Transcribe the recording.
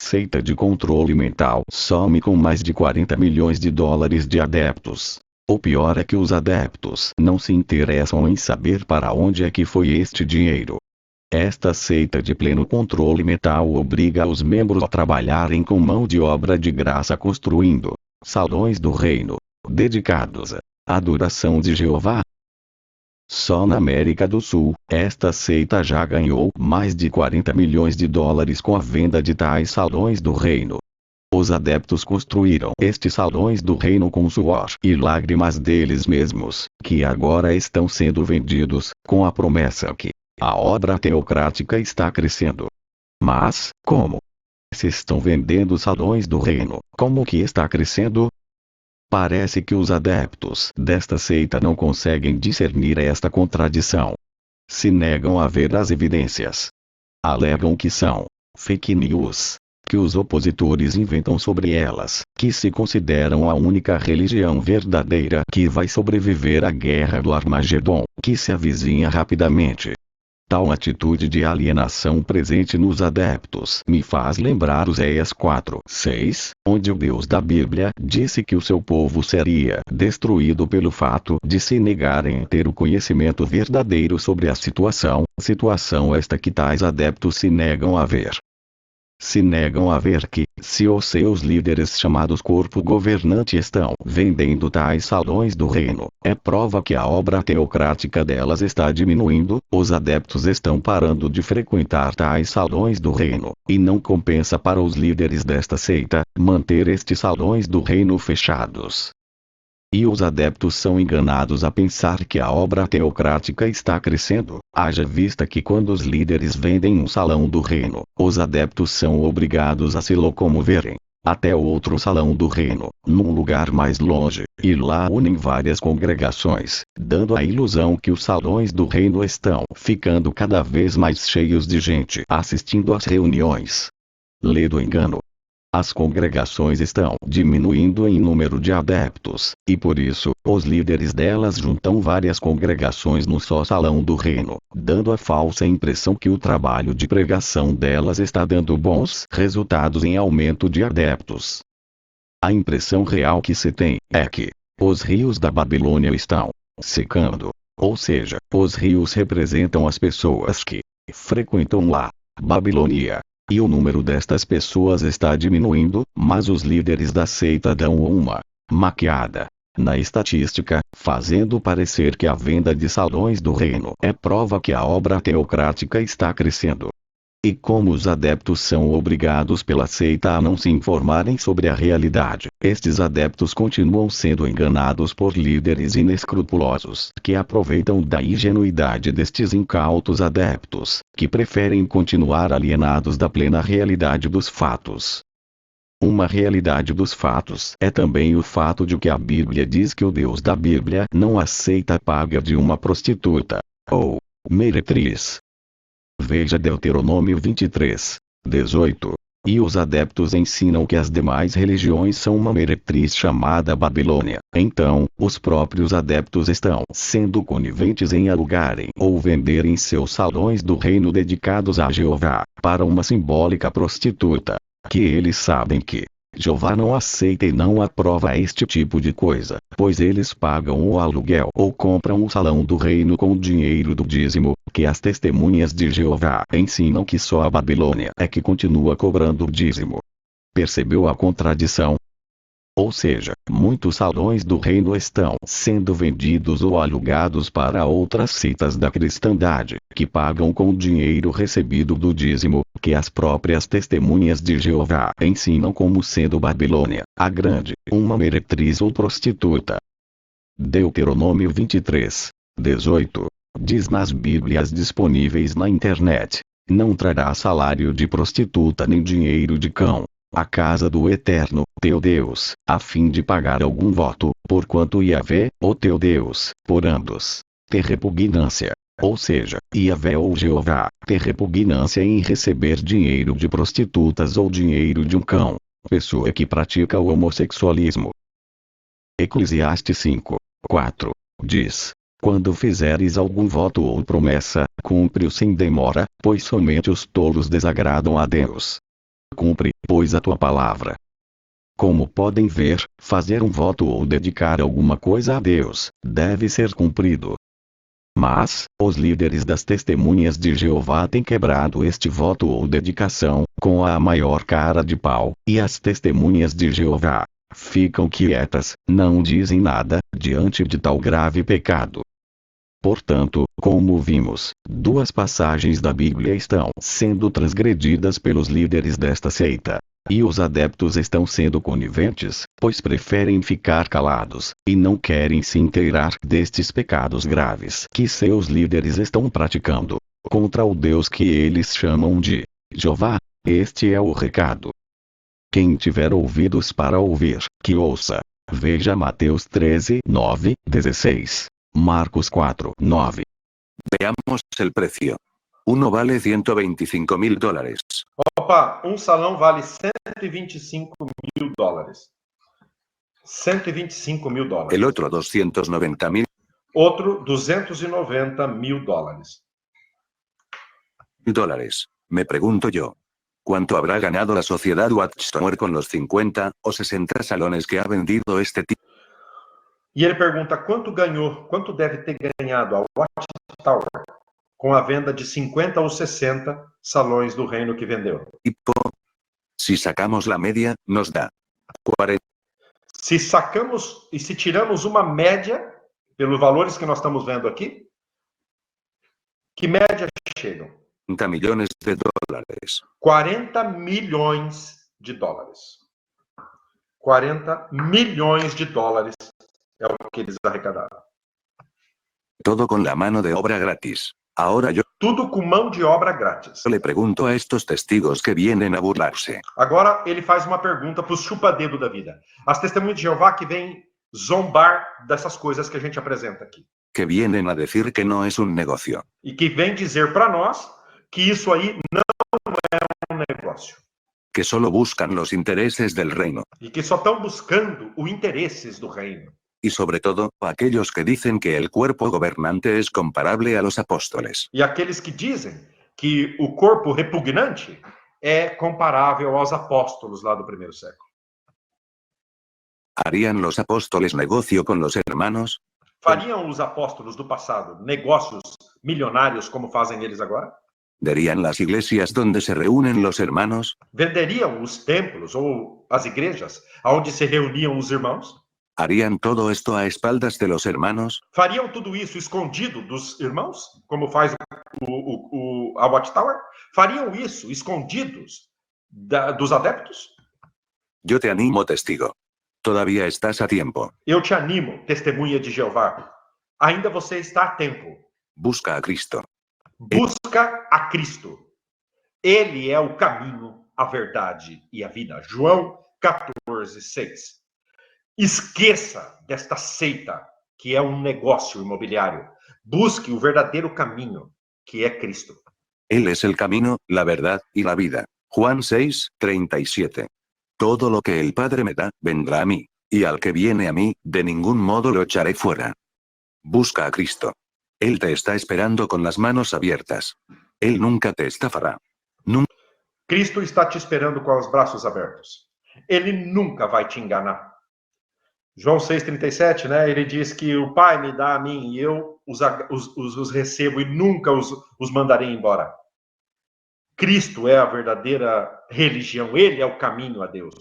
Seita de controle mental some com mais de 40 milhões de dólares de adeptos. O pior é que os adeptos não se interessam em saber para onde é que foi este dinheiro. Esta seita de pleno controle mental obriga os membros a trabalharem com mão de obra de graça construindo salões do reino, dedicados à adoração de Jeová. Só na América do Sul, esta seita já ganhou mais de 40 milhões de dólares com a venda de tais salões do reino. Os adeptos construíram estes salões do reino com suor e lágrimas deles mesmos, que agora estão sendo vendidos, com a promessa que a obra teocrática está crescendo. Mas, como? Se estão vendendo salões do reino, como que está crescendo? Parece que os adeptos desta seita não conseguem discernir esta contradição. Se negam a ver as evidências. Alegam que são fake news, que os opositores inventam sobre elas, que se consideram a única religião verdadeira que vai sobreviver à guerra do Armagedon, que se avizinha rapidamente. Tal atitude de alienação presente nos adeptos me faz lembrar Oséias 4:6, onde o Deus da Bíblia disse que o seu povo seria destruído pelo fato de se negarem a ter o conhecimento verdadeiro sobre a situação esta que tais adeptos se negam a ver. Se negam a ver que, se os seus líderes chamados corpo governante estão vendendo tais salões do reino, é prova que a obra teocrática delas está diminuindo, os adeptos estão parando de frequentar tais salões do reino, e não compensa para os líderes desta seita manter estes salões do reino fechados. E os adeptos são enganados a pensar que a obra teocrática está crescendo, haja vista que quando os líderes vendem um salão do reino, os adeptos são obrigados a se locomoverem até outro salão do reino, num lugar mais longe, e lá unem várias congregações, dando a ilusão que os salões do reino estão ficando cada vez mais cheios de gente assistindo às reuniões. Lê do engano. As congregações estão diminuindo em número de adeptos, e por isso, os líderes delas juntam várias congregações no só salão do reino, dando a falsa impressão que o trabalho de pregação delas está dando bons resultados em aumento de adeptos. A impressão real que se tem é que os rios da Babilônia estão secando, ou seja, os rios representam as pessoas que frequentam lá, Babilônia. E o número destas pessoas está diminuindo, mas os líderes da seita dão uma maquiada na estatística, fazendo parecer que a venda de salões do reino é prova que a obra teocrática está crescendo. E como os adeptos são obrigados pela seita a não se informarem sobre a realidade, estes adeptos continuam sendo enganados por líderes inescrupulosos que aproveitam da ingenuidade destes incautos adeptos, que preferem continuar alienados da plena realidade dos fatos. Uma realidade dos fatos é também o fato de que a Bíblia diz que o Deus da Bíblia não aceita a paga de uma prostituta, ou meretriz. Veja Deuteronômio 23:18. E os adeptos ensinam que as demais religiões são uma meretriz chamada Babilônia. Então, os próprios adeptos estão sendo coniventes em alugarem ou venderem seus salões do reino dedicados a Jeová, para uma simbólica prostituta. Que eles sabem que Jeová não aceita e não aprova este tipo de coisa, pois eles pagam o aluguel ou compram o salão do reino com o dinheiro do dízimo, que as testemunhas de Jeová ensinam que só a Babilônia é que continua cobrando o dízimo. Percebeu a contradição? Ou seja, muitos salões do reino estão sendo vendidos ou alugados para outras seitas da cristandade, que pagam com o dinheiro recebido do dízimo, que as próprias testemunhas de Jeová ensinam como sendo Babilônia, a grande, uma meretriz ou prostituta. Deuteronômio 23:18 diz nas Bíblias disponíveis na internet: não trará salário de prostituta nem dinheiro de cão à casa do Eterno, teu Deus, a fim de pagar algum voto, porquanto Yahvé, o teu Deus, por ambos, ter repugnância. Ou seja, Yahvé ou Jeová, ter repugnância em receber dinheiro de prostitutas ou dinheiro de um cão, pessoa que pratica o homossexualismo. Eclesiastes 5:4 diz: quando fizeres algum voto ou promessa, cumpre-o sem demora, pois somente os tolos desagradam a Deus. cumpre, pois, a tua palavra. Como podem ver, fazer um voto ou dedicar alguma coisa a Deus, deve ser cumprido. Mas, os líderes das testemunhas de Jeová têm quebrado este voto ou dedicação, com a maior cara de pau, e as testemunhas de Jeová ficam quietas, não dizem nada, diante de tal grave pecado. Portanto, como vimos, duas passagens da Bíblia estão sendo transgredidas pelos líderes desta seita. E os adeptos estão sendo coniventes, pois preferem ficar calados, e não querem se inteirar destes pecados graves que seus líderes estão praticando contra o Deus que eles chamam de Jeová. Este é o recado. Quem tiver ouvidos para ouvir, que ouça. Veja Mateus 13, 9, 16. Marcos 4, 9. Veamos el precio. Uno vale $125,000. Opa, um salão vale $125,000. $125,000. El otro $290,000. Outro $290,000. Me pregunto yo. ¿Cuánto habrá ganado la sociedad Watchtower con los 50 o 60 salones que ha vendido este tipo? E ele pergunta quanto deve ter ganhado a Watchtower com a venda de 50 ou 60 salões do reino que vendeu. Si sacamos la media, nos da 40. Se tiramos uma média, pelos valores que nós estamos vendo aqui, que média chegam? 40 millones de dólares. 40 milhões de dólares. 40 milhões de dólares é o que eles arrecadaram. Todo con la mano de obra gratis. Ahora yo Tudo com mão de obra grátis. le pregunto a estos testigos que vienen a burlarse. Agora ele faz uma pergunta para os chupa-dedo da vida. As testemunhas de Jeová que vêm zombar dessas coisas que a gente apresenta aqui. Que vienen a decir que no es un negocio. E que vem dizer para nós que isso aí não é um negócio. Que solo buscan los intereses del reino. E que só estão buscando os interesses do reino. Y sobre todo, aquellos que dicen que el cuerpo gobernante es comparable a los apóstoles. E aqueles que dizem que o corpo repugnante é comparável aos apóstolos lá do primeiro século. ¿Harían los apóstoles negocio con los hermanos? Fariam os apóstolos do passado negócios milionários como fazem eles agora? ¿Darían las iglesias donde se reúnen los hermanos? Venderiam os templos ou as igrejas onde se reuniam os irmãos? ¿Harían todo esto a espaldas de los hermanos? Fariam tudo isso escondido dos irmãos, como faz a Watchtower? Fariam isso escondidos dos adeptos? Yo te animo, testigo. Todavía estás a tiempo. Eu te animo, testemunha de Jeová. Ainda você está a tempo. Busca a Cristo. Busca a Cristo. Ele é o caminho, a verdade e a vida. João 14, 6. Esqueça desta seita, que é um negócio imobiliário. Busque o verdadeiro caminho, que é Cristo. Él es el camino, la verdad y la vida. Juan 6, 37. Todo lo que el Padre me da, vendrá a mí, y al que viene a mí, de ningún modo lo echaré fuera. Busca a Cristo. Él te está esperando con las manos abiertas. Él nunca te estafará. Cristo está te esperando com os braços abertos. Ele nunca vai te enganar. João 6,37, né? Ele diz que o Pai me dá a mim e eu os recebo e nunca os mandarei embora. Cristo é a verdadeira religião. Ele é o caminho a Deus.